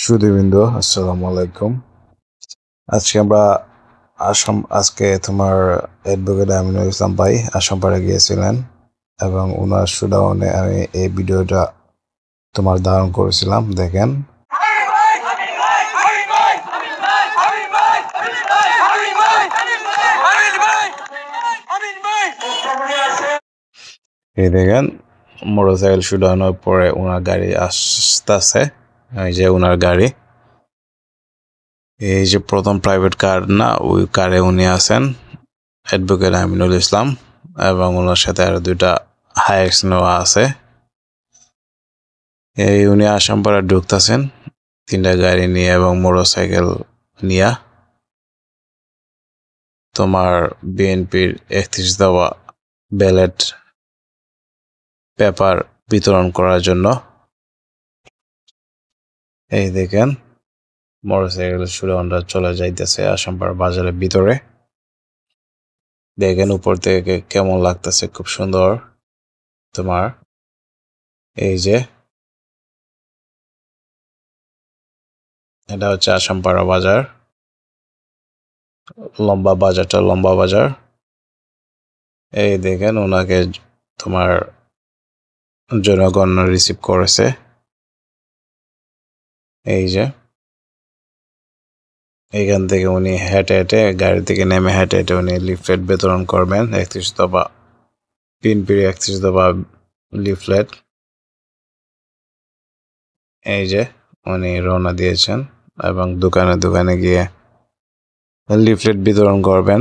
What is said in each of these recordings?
সুধীবৃন্দ, আসসালামু আলাইকুম। আজকে তোমার অ্যাডভোকেট আমিনুল ইসলাম ভাই আসামপাড়া গিয়েছিলেন এবং ওনার শুডাউনে আমি এই ভিডিওটা তোমার ধারণ করেছিলাম। দেখেন, এই দেখেন মোটরসাইকেল শুডাউনের পরে ওনার গাড়ি আসতেছে। এই যে ওনার গাড়ি, এই যে প্রথম প্রাইভেট কার না, ওই কারে উনি আছেন অ্যাডভোকেট আমিনুল ইসলাম এবং ওনার সাথে আরো দুইটা হাইএক্স নেওয়া আছে। এই উনি আসামপাড়া ঢুকতেছেন তিনটা গাড়ি নিয়ে এবং মোটরসাইকেল নিয়ে তোমার বিএনপির 31 দফা ব্যালট পেপার বিতরণ করার জন্য। এই দেখেন মোটরসাইকেল শুডাউনটা চলে যাইতেছে আসামপাড়া বাজারের ভিতরে। দেখেন উপর থেকে কেমন লাগতেছে, খুব সুন্দর। তোমার এই যে এটা হচ্ছে আসামপাড়া বাজার, লম্বা বাজার। এই দেখেন ওনাকে তোমার জনগণ রিসিভ করেছে। এই যে এইখান থেকে উনি হেঁটে গাড়ি থেকে নেমে হেঁটে উনি লিফলেট বিতরণ করবেন। 31 দফা বিএনপির 31 দফা লিফলেট। এই যে উনি রওনা দিয়েছেন এবং দোকানে গিয়ে লিফলেট বিতরণ করবেন।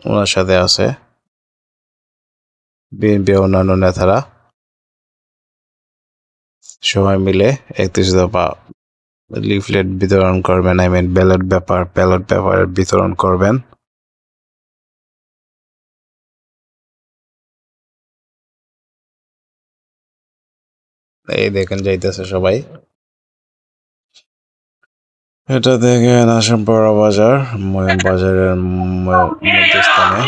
ওনার সাথে আছে বিএনপি অন্যান্য নেতারা, সবাই মিলে 31 দফা লিফলেট বিতরণ করবেন। ব্যালট পেপার বিতরণ করবেন। এই দেখেন যাইতেছে সবাই। এটা দেখেন আসামপাড়া বাজার, বাজারের মধ্যস্থানে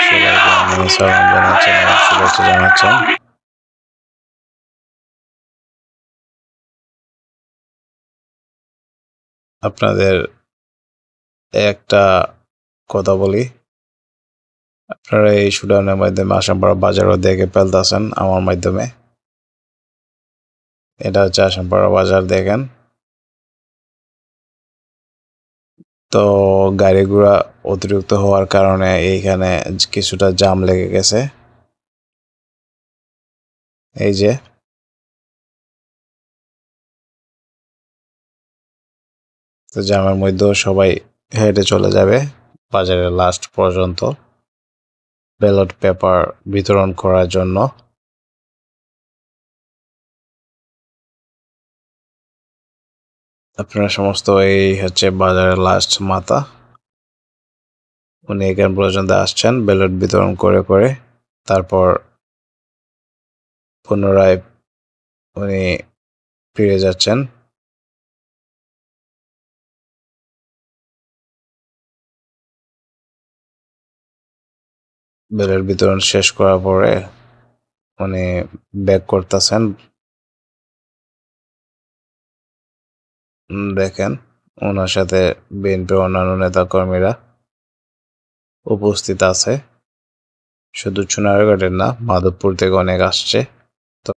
সবাইকে সালাম জানাচ্ছেন এবং শুভেচ্ছা জানাচ্ছেন। আপনাদের একটা কথা বলি, আপনারা এই শুডাউনের মাধ্যমে আসামপাড়া বাজারও দেখে ফেলতেছেন আমার মাধ্যমে। এটা হচ্ছে আসামপাড়া বাজার। দেখেন তো গাড়ি ঘোড়া অতিরিক্ত হওয়ার কারণে এইখানে কিছুটা জাম লেগে গেছে। এই যে তো জামের মধ্যেও সবাই হেঁটে চলে যাবে বাজারের লাস্ট পর্যন্ত ব্যালট পেপার বিতরণ করার জন্য। আপনারা সমস্ত এই হচ্ছে বাজারের লাস্ট মাথা, উনি এখান পর্যন্ত আসছেন ব্যালট বিতরণ করে তারপর পুনরায় উনি ফিরে যাচ্ছেন। ব্যালট বিতরণ শেষ করার পরে উনি ব্যাক করতেছেন। দেখেন ওনার সাথে বিএনপির অন্যান্য নেতাকর্মীরা উপস্থিত আছে। শুধু চুনারগড়ের না, মাধবপুর থেকে অনেক আসছে।